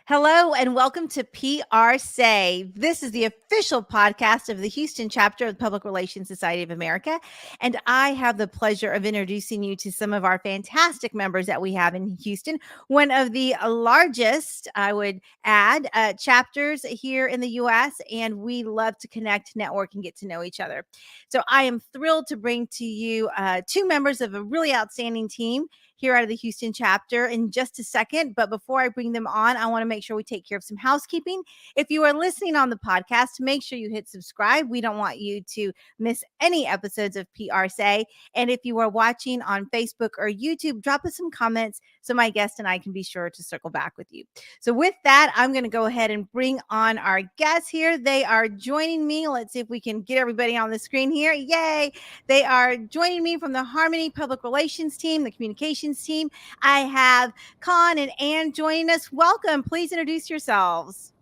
Hello and welcome to PRSay. This is the official podcast of the Houston chapter of the Public Relations Society of America. And I have the pleasure of introducing you to some of our fantastic members that we have in Houston. One of the largest, I would add, chapters here in the U.S. And we love to connect, network, and get to know each other. So I am thrilled to bring to you two members of a really outstanding team here out of the Houston chapter in just a second. But before I bring them on, I want to make sure we take care of some housekeeping. If you are listening on the podcast, make sure you hit subscribe. We don't want you to miss any episodes of PRSay. And if you are watching on Facebook or YouTube, drop us some comments so my guest and I can be sure to circle back with you. So with that, I'm going to go ahead and bring on our guests here. They are joining me. Let's see if we can get everybody on the screen here. Yay! They are joining me from the Harmony Public Relations team, the communications team. I have Kaan and Anh joining us. Welcome. Please introduce yourselves.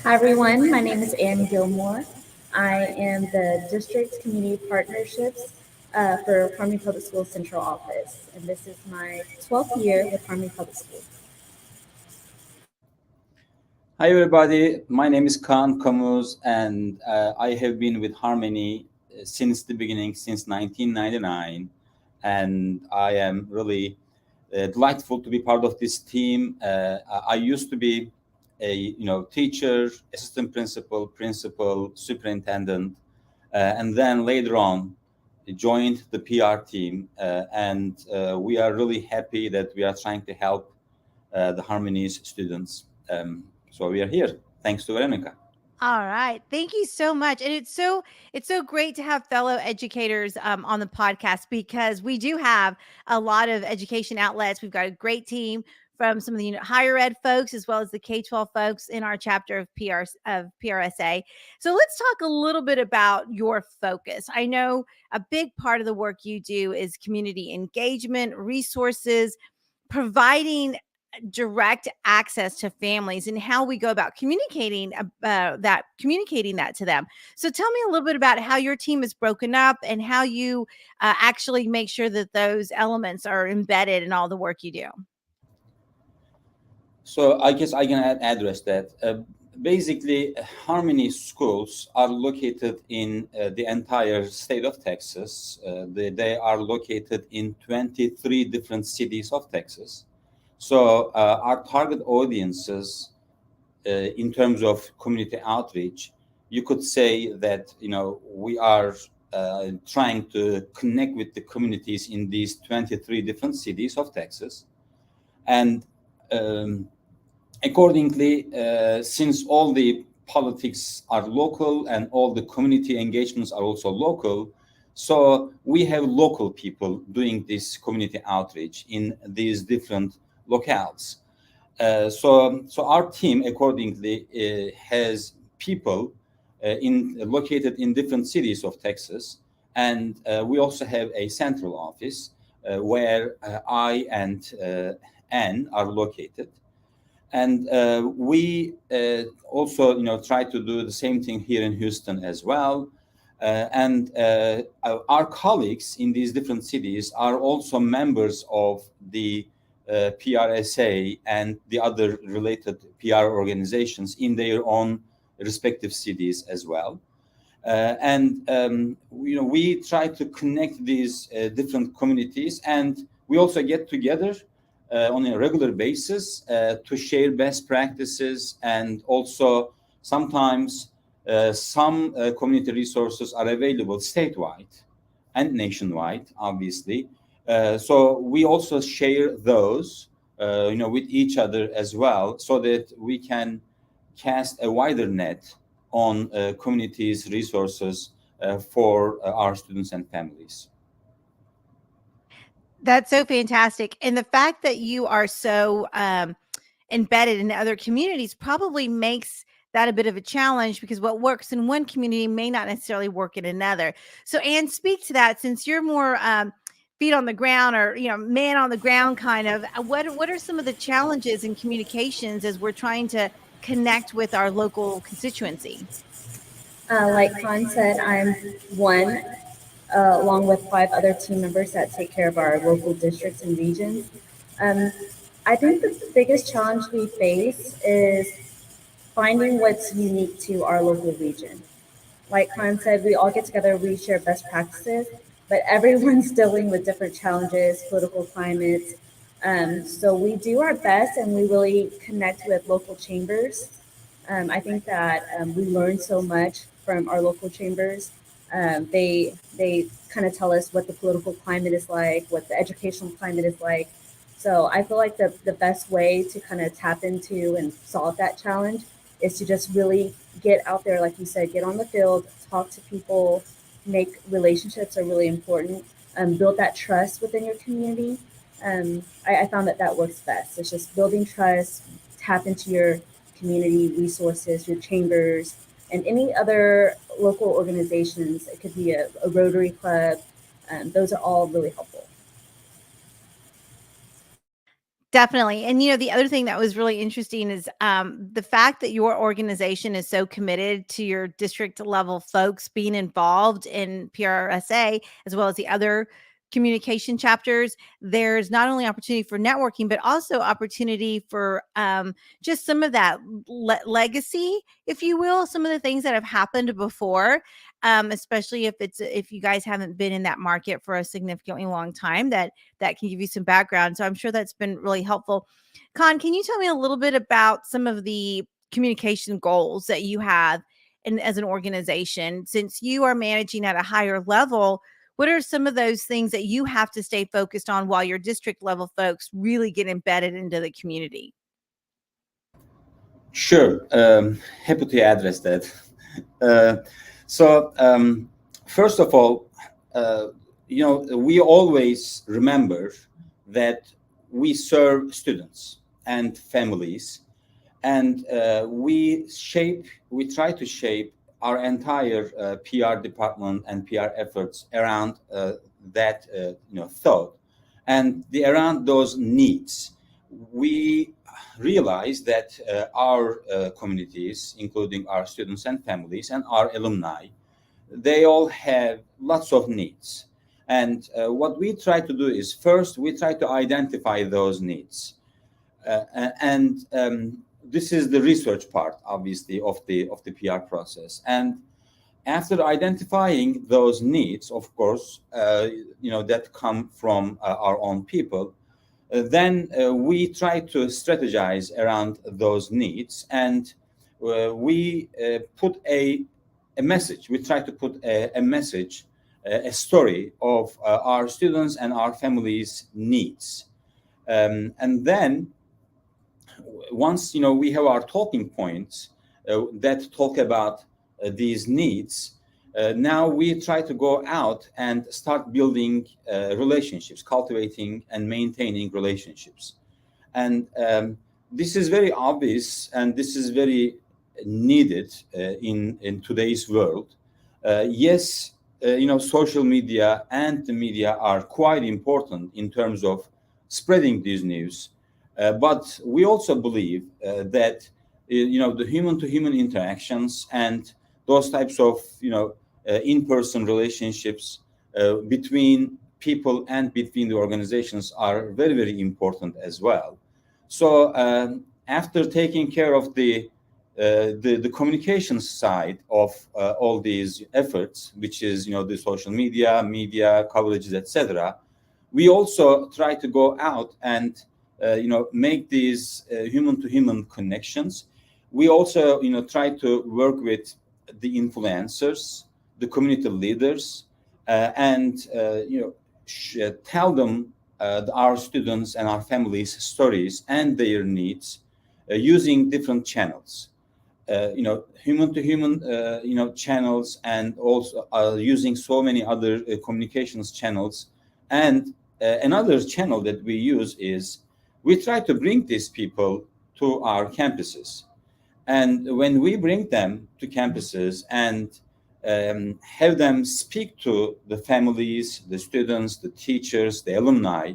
Hi, everyone. My name is Anh Gilmore. I am the District Community Partnerships for Harmony Public Schools Central Office, and this is my 12th year with Harmony Public Schools. Hi, everybody. My name is Kaan Camuz, and I have been with Harmony since the beginning, since 1999. And I am really delightful to be part of this team. I used to be a teacher, assistant principal, superintendent, and then later on joined the PR team. And we are really happy that we are trying to help the Harmony's students. So we are here. Thanks to Veronica. All right. Thank you so much. And it's so great to have fellow educators on the podcast, because we do have a lot of education outlets. We've got a great team from some of the higher ed folks as well as the K-12 folks in our chapter of PRSA. So let's talk a little bit about your focus. I know a big part of the work you do is community engagement, resources, providing direct access to families, and how we go about communicating that to them. So tell me a little bit about how your team is broken up and how you actually make sure that those elements are embedded in all the work you do. So I guess I can address that. Basically, Harmony schools are located in the entire state of Texas. They are located in 23 different cities of Texas. So our target audiences, in terms of community outreach, you could say that we are trying to connect with the communities in these 23 different cities of Texas, and accordingly, since all the politics are local and all the community engagements are also local, so we have local people doing this community outreach in these different locales. So our team accordingly has people located in different cities of Texas, and we also have a central office where I and Anh are located, and we also try to do the same thing here in Houston as well. And our colleagues in these different cities are also members of the PRSA and the other related PR organizations in their own respective cities as well. And we try to connect these different communities, and we also get together on a regular basis to share best practices, and also sometimes some community resources are available statewide and nationwide, obviously. So we also share those, with each other as well, so that we can cast a wider net on communities' resources for our students and families. That's so fantastic. And the fact that you are so embedded in other communities probably makes that a bit of a challenge, because what works in one community may not necessarily work in another. So Anh, speak to that, since you're more feet on the ground, or man on the ground kind of. What are some of the challenges in communications as we're trying to connect with our local constituency? Like Kaan said, I'm one, along with 5 other team members that take care of our local districts and regions. I think the biggest challenge we face is finding what's unique to our local region. Like Kaan said, we all get together, we share best practices, but everyone's dealing with different challenges, political climates. So we do our best and we really connect with local chambers. I think that we learn so much from our local chambers. They kind of tell us what the political climate is like, what the educational climate is like. So I feel like the best way to kind of tap into and solve that challenge is to just really get out there, like you said, get on the field, talk to people, make relationships are really important, build that trust within your community. I found that that works best. It's just building trust, tap into your community resources, your chambers, and any other local organizations. It could be a Rotary Club. Those are all really helpful. Definitely. And the other thing that was really interesting is the fact that your organization is so committed to your district level folks being involved in PRSA, as well as the other communication chapters. There's not only opportunity for networking, but also opportunity for just some of that legacy, if you will, some of the things that have happened before. Especially if you guys haven't been in that market for a significantly long time, that can give you some background. So I'm sure that's been really helpful. Kaan, can you tell me a little bit about some of the communication goals that you have as an organization? Since you are managing at a higher level, what are some of those things that you have to stay focused on while your district level folks really get embedded into the community? Sure. Happy to address that. So, first of all, we always remember that we serve students and families, and we try to shape our entire PR department and PR efforts around that thought and around those needs. We realize that our communities, including our students and families and our alumni, they all have lots of needs. And what we try to do is first we try to identify those needs, and this is the research part, obviously, of the PR process. And after identifying those needs, of course, that come from our own people, then we try to strategize around those needs, and we put a message. We try to put a message, a story of our students and our families' needs, and then once we have our talking points that talk about these needs. Now we try to go out and start building relationships, cultivating and maintaining relationships. And this is very obvious, and this is very needed in today's world. Yes, social media and the media are quite important in terms of spreading these news. But we also believe that the human-to-human interactions and those types of in-person relationships between people and between the organizations are very, very important as well. So after taking care of the communications side of all these efforts, which is the social media coverages, etc., we also try to go out and make these human-to-human connections. We also try to work with the influencers, the community leaders, and tell them our students and our families' stories and their needs using different channels, human-to-human channels, and also using so many other communications channels. And another channel that we use is we try to bring these people to our campuses. And when we bring them to campuses and have them speak to the families, the students, the teachers, the alumni,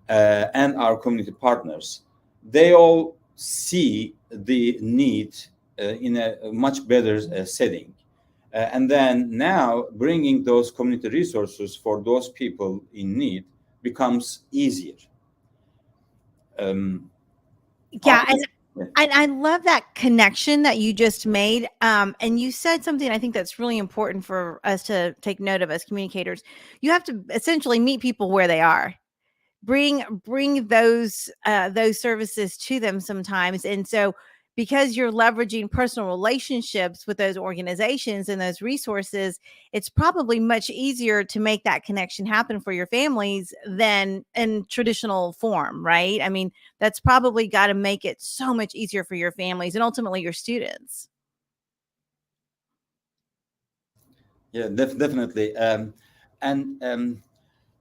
and our community partners, they all see the need in a much better setting. And then now bringing those community resources for those people in need becomes easier. Yeah, and I love that connection that you just made. And you said something I think that's really important for us to take note of as communicators. You have to essentially meet people where they are. Bring those services to them sometimes. And so because you're leveraging personal relationships with those organizations and those resources, it's probably much easier to make that connection happen for your families than in traditional form, right? I mean, that's probably got to make it so much easier for your families and ultimately your students. Yeah, definitely.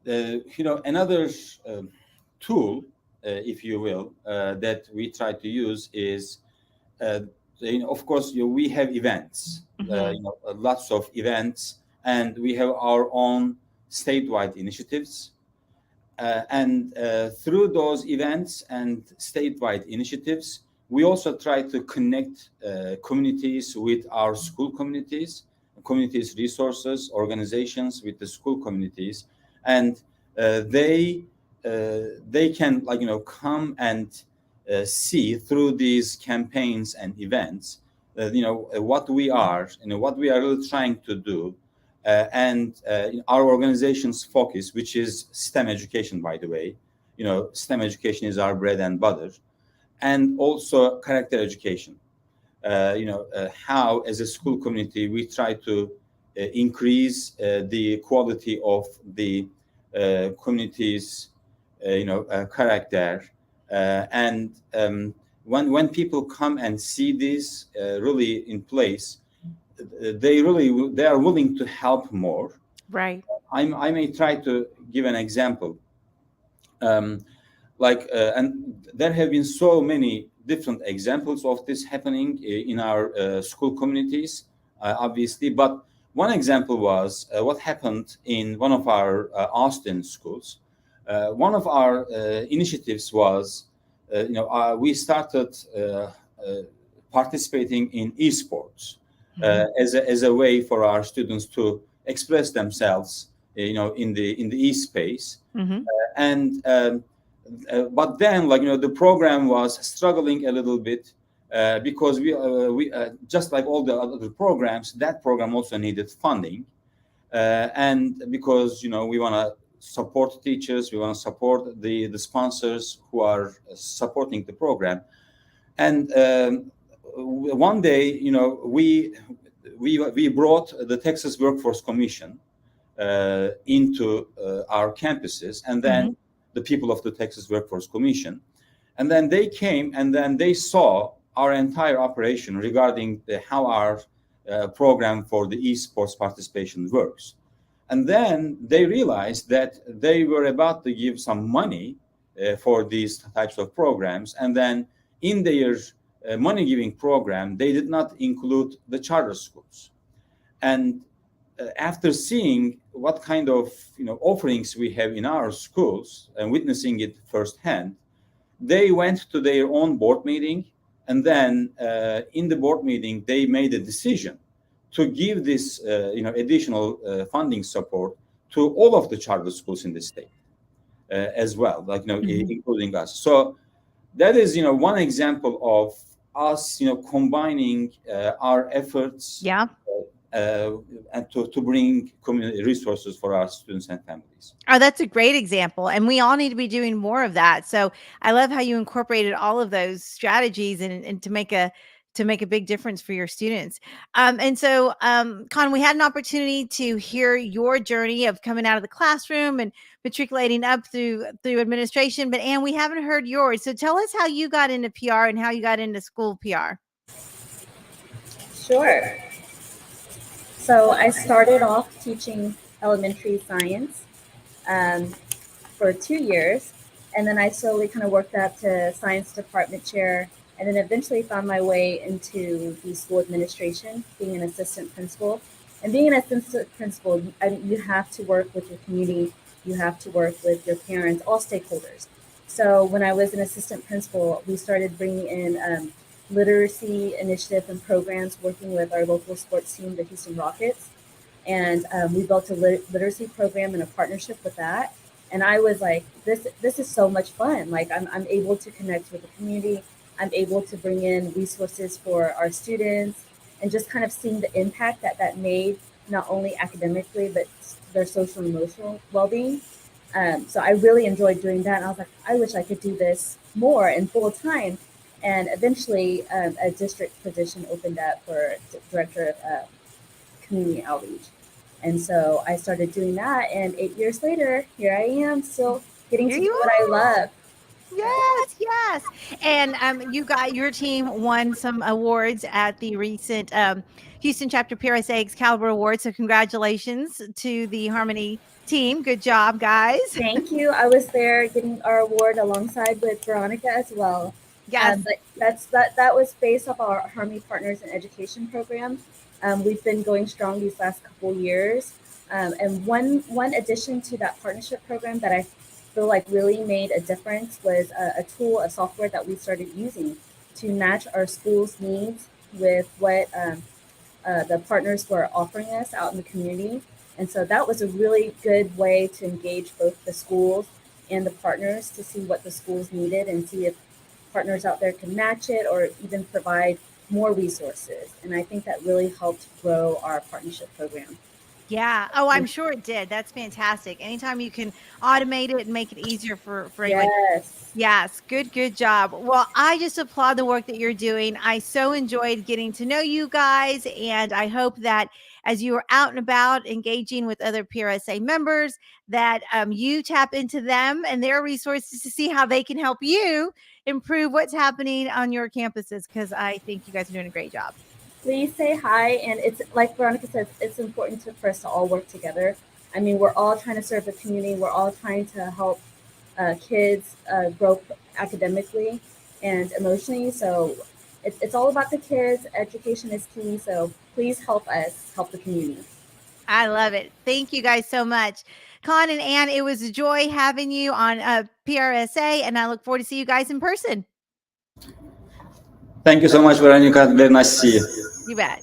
Another tool, if you will, that we try to use is, of course, we have events, lots of events, and we have our own statewide initiatives. And through those events and statewide initiatives, we also try to connect communities with our school communities, resources, organizations with the school communities, and they can come and see through these campaigns and events, what we are, what we are really trying to do. And our organization's focus, which is STEM education, by the way, STEM education is our bread and butter, and also character education. How, as a school community, we try to increase the quality of the community's, character. And when people come and see this really in place, they are willing to help more. Right. I may try to give an example. And there have been so many different examples of this happening in our school communities, obviously. But one example was what happened in one of our Austin schools. One of our initiatives was, we started participating in esports. As a way for our students to express themselves, in the e-space. But then, the program was struggling a little bit because we just like all the other programs, that program also needed funding, and because we want to support teachers, we want to support the sponsors who are supporting the program, and one day, we brought the Texas Workforce Commission into our campuses, and then the people of the Texas Workforce Commission, and then they came and then they saw our entire operation regarding how our program for the esports participation works, and then they realized that they were about to give some money for these types of programs, and then in their money giving program, they did not include the charter schools. And after seeing what kind of offerings we have in our schools and witnessing it firsthand, they went to their own board meeting, and then in the board meeting they made a decision to give this additional funding support to all of the charter schools in the state as well, including us. So that is one example of us combining our efforts, and to bring community resources for our students and families. Oh, that's a great example. And we all need to be doing more of that. So I love how you incorporated all of those strategies and to make a big difference for your students. And so, Kaan, we had an opportunity to hear your journey of coming out of the classroom and matriculating up through administration, but Ann, we haven't heard yours. So tell us how you got into PR and how you got into school PR. Sure. So I started off teaching elementary science for 2 years, and then I slowly kind of worked up to science department chair, and then eventually found my way into the school administration, being an assistant principal. And being an assistant principal, you have to work with your community, you have to work with your parents, all stakeholders. So when I was an assistant principal, we started bringing in literacy initiative and programs, working with our local sports team, the Houston Rockets. And we built a literacy program in a partnership with that. And I was like, this is so much fun. Like I'm able to connect with the community. I'm able to bring in resources for our students and just kind of seeing the impact that that made, not only academically, but their social and emotional well-being. So I really enjoyed doing that. And I was like, I wish I could do this more and full time. And eventually, a district position opened up for director of community outreach. And so I started doing that. And 8 years later, here I am, still getting Here to do you what I love. Yes, yes. And you got your team won some awards at the recent Houston chapter PRSA Excalibur Awards. So congratulations to the Harmony team. Good job, guys. Thank you. I was there getting our award alongside with Veronica as well. Yes. But that was based off our Harmony Partners in Education program. We've been going strong these last couple years. And one addition to that partnership program that I feel like really made a difference was a tool, a software that we started using to match our school's needs with what the partners were offering us out in the community. And so that was a really good way to engage both the schools and the partners to see what the schools needed and see if partners out there can match it or even provide more resources. And I think that really helped grow our partnership program. Yeah. Oh, I'm sure it did. That's fantastic. Anytime you can automate it and make it easier for anyone. Yes. Yes, good job. Well, I just applaud the work that you're doing. I so enjoyed getting to know you guys, and I hope that as you are out and about engaging with other PRSA members, that you tap into them and their resources to see how they can help you improve what's happening on your campuses, because I think you guys are doing a great job. Please say hi. And it's like Veronica says, it's important for us to all work together. I mean, we're all trying to serve the community. We're all trying to help kids grow academically and emotionally. So it's all about the kids. Education is key. So please help us help the community. I love it. Thank you guys so much. Kaan and Ann, it was a joy having you on PRSA, and I look forward to see you guys in person. Thank you so much, Veronica. Very nice to see you. You bet.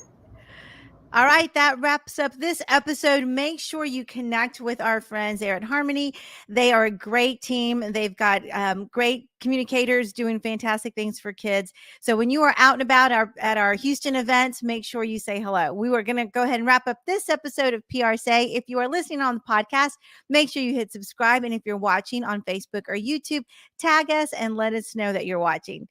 All right, that wraps up this episode. Make sure you connect with our friends there at Harmony. They are a great team. They've got great communicators doing fantastic things for kids. So when you are out and about at our Houston events, make sure you say hello. We were going to go ahead and wrap up this episode of PRSay. If you are listening on the podcast, make sure you hit subscribe. And if you're watching on Facebook or YouTube, tag us and let us know that you're watching.